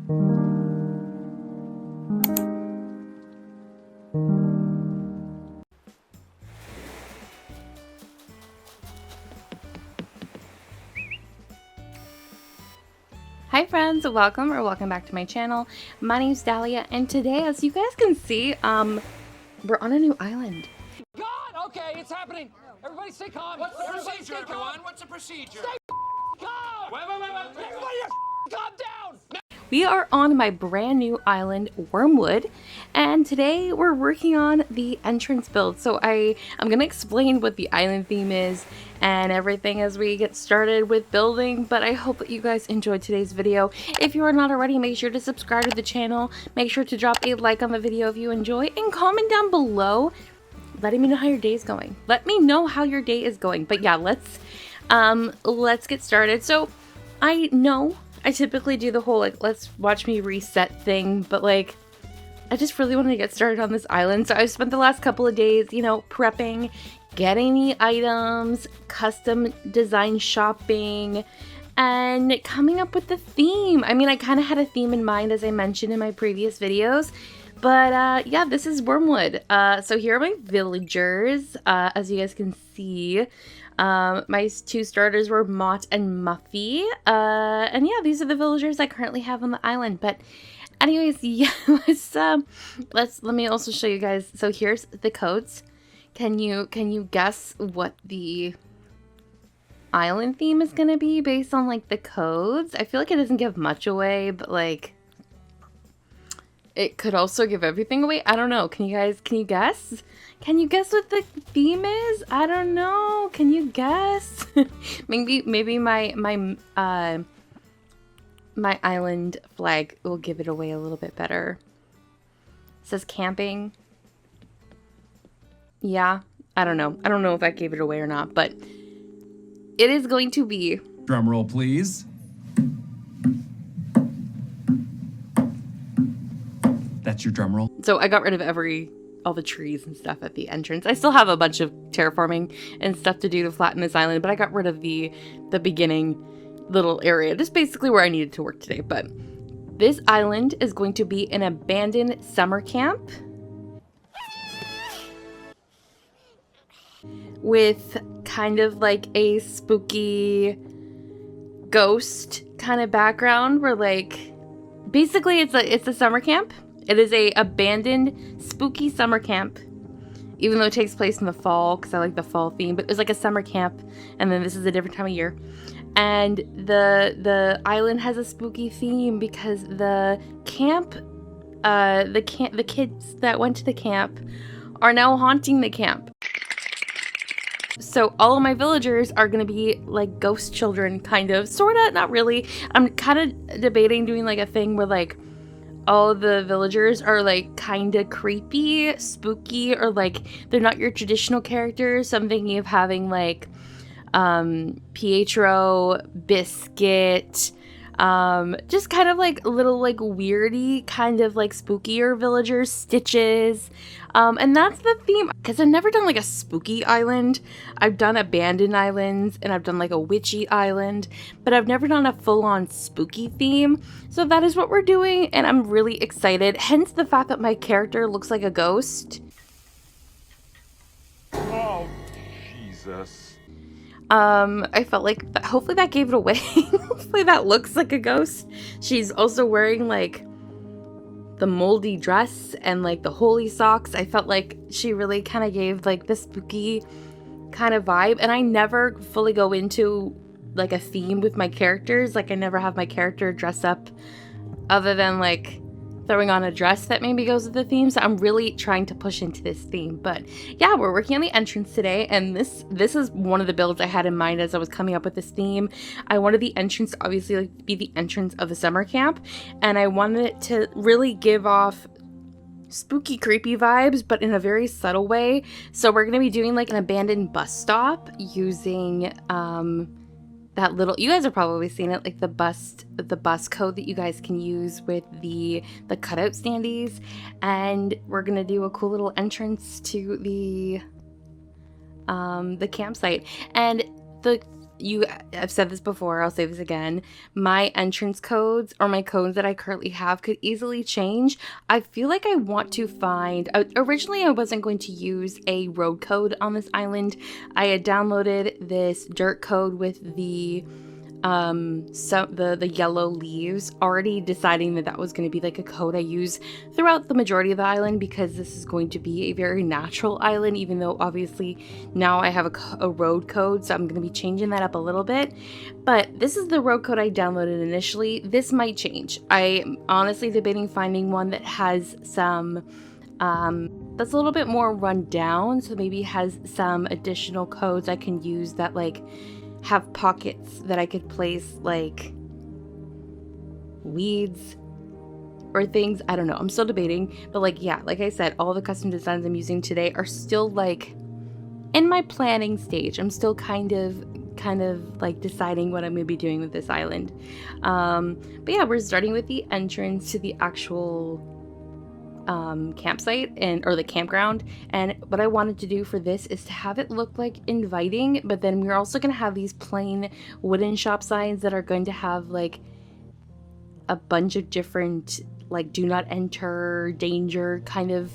Hi friends, welcome back to my channel. My name's Dahlia, and today, as you guys can see, we're on a new island. God, okay, it's happening. Everybody stay calm. What's the procedure, everyone? What's the procedure? Stay calm. Wait. Everybody calm down. We are on my brand new island, Wormwood, and today we're working on the entrance build. So I'm gonna explain what the island theme is and everything as we get started with building, but I hope that you guys enjoyed today's video. If you are not already, make sure to subscribe to the channel, make sure to drop a like on the video if you enjoy, and comment down below letting me know how your day is going. Let me know how your day is going. But yeah, let's get started. So I know I typically do the whole like let's watch me reset thing, but like I just really wanted to get started on this island. So I've spent the last couple of days, you know, prepping, getting the items, custom design shopping, and coming up with the theme. I mean, I kind of had a theme in mind, as I mentioned in my previous videos, but yeah, this is Wormwood. So here are my villagers, as you guys can see. My two starters were Mott and Muffy, and yeah, these are the villagers I currently have on the island. But anyways, yeah, let me also show you guys. So here's the codes. Can you guess what the island theme is gonna be based on like the codes? I feel like it doesn't give much away, but like it could also give everything away. I don't know. Can you guess? Can you guess what the theme is? I don't know. Can you guess? maybe my island flag will give it away a little bit better. It says camping. Yeah, I don't know. I don't know if I gave it away or not, but it is going to be... Drum roll, please. That's your drum roll. So I got rid of all the trees and stuff at the entrance. I still have a bunch of terraforming and stuff to do to flatten this island, but I got rid of the beginning little area. Just basically where I needed to work today. But this island is going to be an abandoned summer camp with kind of like a spooky ghost kind of background where like basically it's a summer camp. It is a abandoned spooky summer camp, even though it takes place in the fall because I like the fall theme, but it was like a summer camp, and then this is a different time of year. And the island has a spooky theme because the kids that went to the camp are now haunting the camp. So all of my villagers are going to be like ghost children, kind of, sort of, not really. I'm kind of debating doing like a thing where like all of the villagers are like kind of creepy, spooky, or like they're not your traditional characters. So I'm thinking of having like Pietro, Biscuit, just kind of like little like weirdy, kind of like spookier villagers, Stitches, and that's the theme, because I've never done like a spooky island. I've done abandoned islands and I've done like a witchy island, but I've never done a full-on spooky theme. So that is what we're doing, and I'm really excited, hence the fact that my character looks like a ghost. Oh, Jesus. I felt like hopefully that gave it away. Hopefully that looks like a ghost. She's also wearing like the moldy dress and like the holy socks. I felt like she really kind of gave like the spooky kind of vibe, and I never fully go into like a theme with my characters. Like I never have my character dress up other than like throwing on a dress that maybe goes with the theme. So I'm really trying to push into this theme. But yeah, we're working on the entrance today, and this is one of the builds I had in mind as I was coming up with this theme. I wanted the entrance to obviously like be the entrance of the summer camp, and I wanted it to really give off spooky, creepy vibes, but in a very subtle way. So we're gonna be doing like an abandoned bus stop using that little, you guys have probably seen it, like the bus code that you guys can use with the cutout standees, and we're gonna do a cool little entrance to the campsite. And the I've said this before, I'll say this again. My entrance codes or my codes that I currently have could easily change. I feel like I want to find, originally I wasn't going to use a road code on this island. I had downloaded this dirt code with the the yellow leaves, already deciding that that was going to be like a code I use throughout the majority of the island, because this is going to be a very natural island, even though obviously now I have a road code, so I'm going to be changing that up a little bit. But this is the road code I downloaded initially. This might change. I'm honestly debating finding one that has some that's a little bit more run down, so maybe has some additional codes I can use that like have pockets that I could place like weeds or things. I don't know, I'm still debating, but like, yeah, like I said, all the custom designs I'm using today are still like in my planning stage. I'm still kind of like deciding what I'm gonna be doing with this island. But yeah, we're starting with the entrance to the actual campsite or the campground, and what I wanted to do for this is to have it look like inviting, but then we're also going to have these plain wooden shop signs that are going to have like a bunch of different like do not enter, danger kind of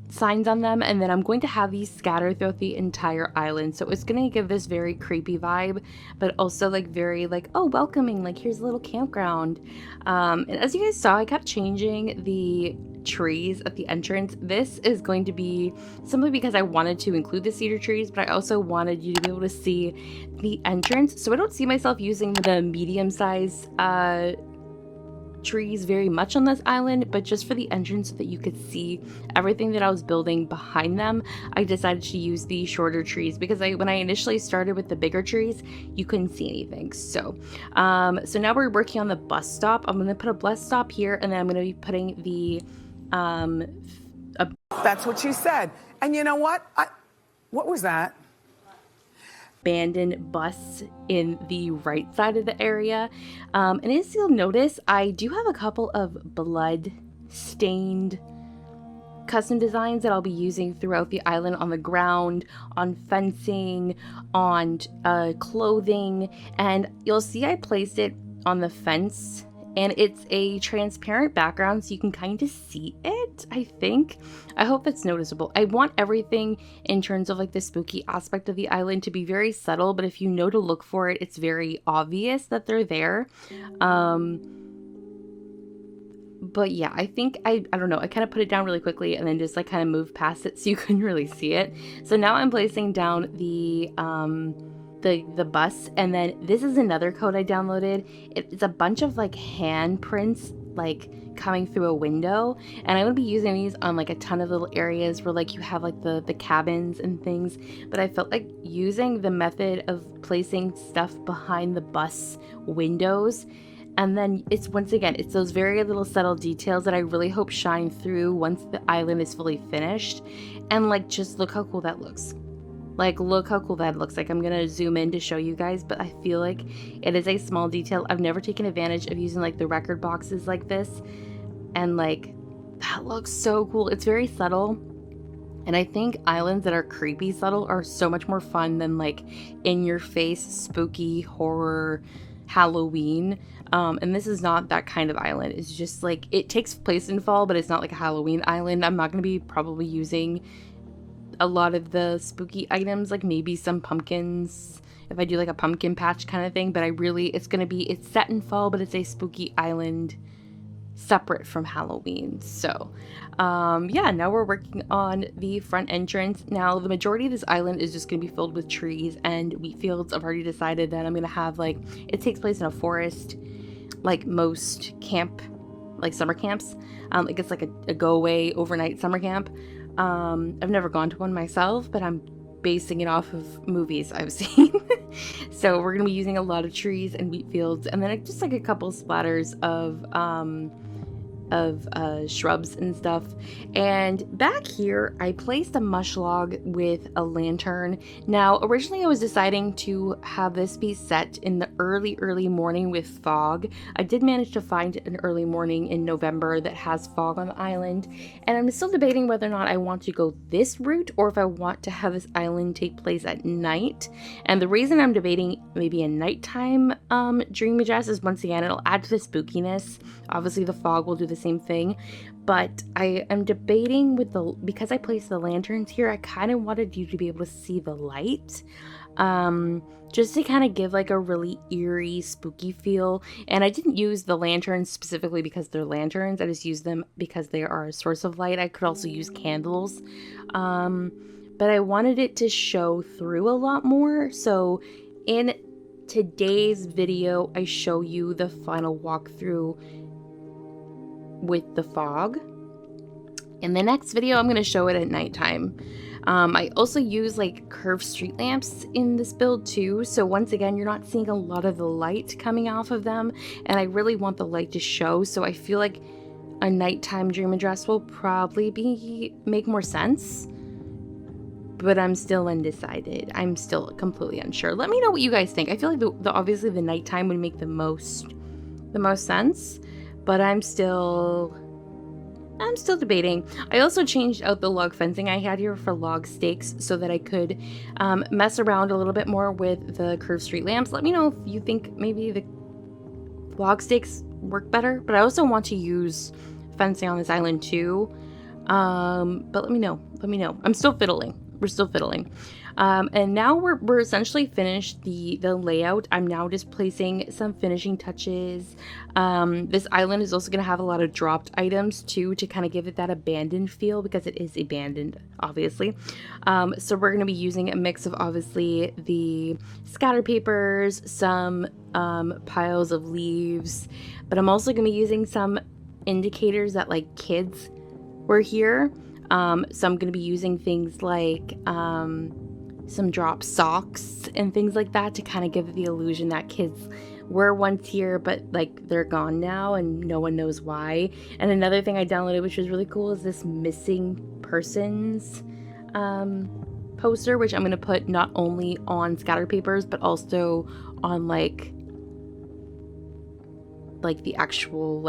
signs on them, and then I'm going to have these scattered throughout the entire island, so it's going to give this very creepy vibe, but also like very like, oh, welcoming, like here's a little campground. And as you guys saw, I kept changing the trees at the entrance. This is going to be simply because I wanted to include the cedar trees, but I also wanted you to be able to see the entrance, so I don't see myself using the medium-sized trees very much on this island, but just for the entrance so that you could see everything that I was building behind them, I decided to use the shorter trees, because when I initially started with the bigger trees, you couldn't see anything. So so now we're working on the bus stop. I'm going to put a bus stop here, and then I'm going to be putting the That's what you said. And you know what? What was that? Abandoned bus in the right side of the area. And as you'll notice, I do have a couple of blood stained custom designs that I'll be using throughout the island, on the ground, on fencing, on clothing, and you'll see I placed it on the fence, and it's a transparent background so you can kind of see it, I think. I hope that's noticeable. I want everything in terms of like the spooky aspect of the island to be very subtle, but if you know to look for it, it's very obvious that they're there. But yeah, I think, I don't know, I kind of put it down really quickly and then just like kind of moved past it so you couldn't really see it. So now I'm placing down the bus, and then this is another code I downloaded. It's a bunch of like handprints like coming through a window, and I'm gonna be using these on like a ton of little areas where like you have like the cabins and things, but I felt like using the method of placing stuff behind the bus windows, and then it's, once again, it's those very little subtle details that I really hope shine through once the island is fully finished. And like, just look how cool that looks. Like, look how cool that looks. Like, I'm gonna zoom in to show you guys, but I feel like it is a small detail. I've never taken advantage of using like the record boxes like this, and like, that looks so cool. It's very subtle, and I think islands that are creepy subtle are so much more fun than like in your face spooky horror Halloween. And this is not that kind of island. It's just like, it takes place in fall, but it's not like a Halloween island. I'm not gonna be probably using a lot of the spooky items, like maybe some pumpkins if I do like a pumpkin patch kind of thing, but it's set in fall, but it's a spooky island separate from Halloween. So yeah, now we're working on the front entrance. Now the majority of this island is just gonna be filled with trees and wheat fields. I've already decided that I'm gonna have, like, it takes place in a forest, like most summer camps. Like it's like a go away overnight summer camp. I've never gone to one myself, but I'm basing it off of movies I've seen. So we're gonna be using a lot of trees and wheat fields, and then just like a couple splatters of of shrubs and stuff. And back here I placed a mush log with a lantern. Now originally I was deciding to have this be set in the early morning with fog. I did manage to find an early morning in November that has fog on the island, and I'm still debating whether or not I want to go this route or if I want to have this island take place at night. And the reason I'm debating maybe a nighttime dream address is, once again, it'll add to the spookiness. Obviously the fog will do the same thing, but I am debating with because I placed the lanterns here, I kind of wanted you to be able to see the light, just to kind of give like a really eerie, spooky feel. And I didn't use the lanterns specifically because they're lanterns, I just used them because they are a source of light. I could also use candles, but I wanted it to show through a lot more. So in today's video, I show you the final walkthrough with the fog. In the next video, I'm going to show it at nighttime. I also use like curved street lamps in this build too, so once again you're not seeing a lot of the light coming off of them, and I really want the light to show, so I feel like a nighttime dream address will probably make more sense, but I'm still undecided. I'm still completely unsure. Let me know what you guys think. I feel like obviously the nighttime would make the most sense, but I'm still debating. I also changed out the log fencing I had here for log stakes so that I could mess around a little bit more with the curved street lamps. Let me know if you think maybe the log stakes work better, but I also want to use fencing on this island too. But let me know. I'm still fiddling. We're still fiddling. And now we're essentially finished the layout. I'm now just placing some finishing touches. This island is also going to have a lot of dropped items too, to kind of give it that abandoned feel, because it is abandoned, obviously. So we're going to be using a mix of obviously the scatter papers, some piles of leaves, but I'm also going to be using some indicators that like kids were here. So I'm going to be using things like some drop socks and things like that to kind of give the illusion that kids were once here, but like they're gone now and no one knows why. And another thing I downloaded, which was really cool, is this missing persons poster, which I'm going to put not only on scatter papers but also on like the actual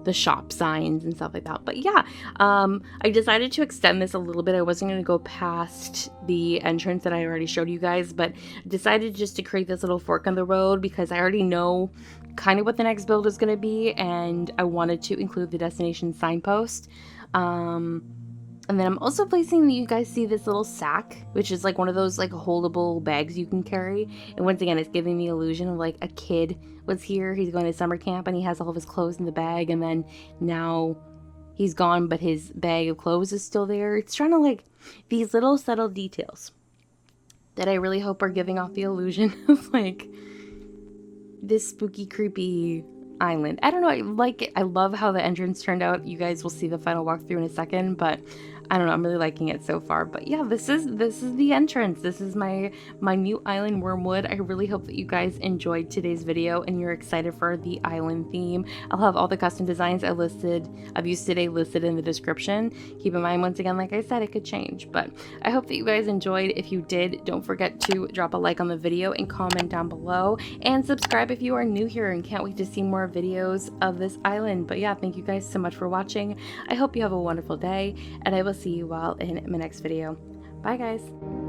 the shop signs and stuff like that. But yeah, I decided to extend this a little bit. I wasn't going to go past the entrance that I already showed you guys, but decided just to create this little fork on the road because I already know kind of what the next build is going to be, and I wanted to include the destination signpost. And then I'm also placing, you guys see this little sack, which is like one of those like holdable bags you can carry. And once again, it's giving the illusion of like a kid was here. He's going to summer camp and he has all of his clothes in the bag. And then now he's gone, but his bag of clothes is still there. It's trying to like these little subtle details that I really hope are giving off the illusion of like this spooky, creepy island. I don't know, I like it. I love how the entrance turned out. You guys will see the final walkthrough in a second, but I don't know, I'm really liking it so far. But yeah, this is the entrance. This is my new island, Wormwood. I really hope that you guys enjoyed today's video and you're excited for the island theme. I'll have all the custom designs I've used today listed in the description. Keep in mind, once again, like I said, it could change, but I hope that you guys enjoyed. If you did, don't forget to drop a like on the video and comment down below, and subscribe if you are new here and can't wait to see more videos of this island. But yeah, thank you guys so much for watching. I hope you have a wonderful day, and I will see you all in my next video. Bye guys.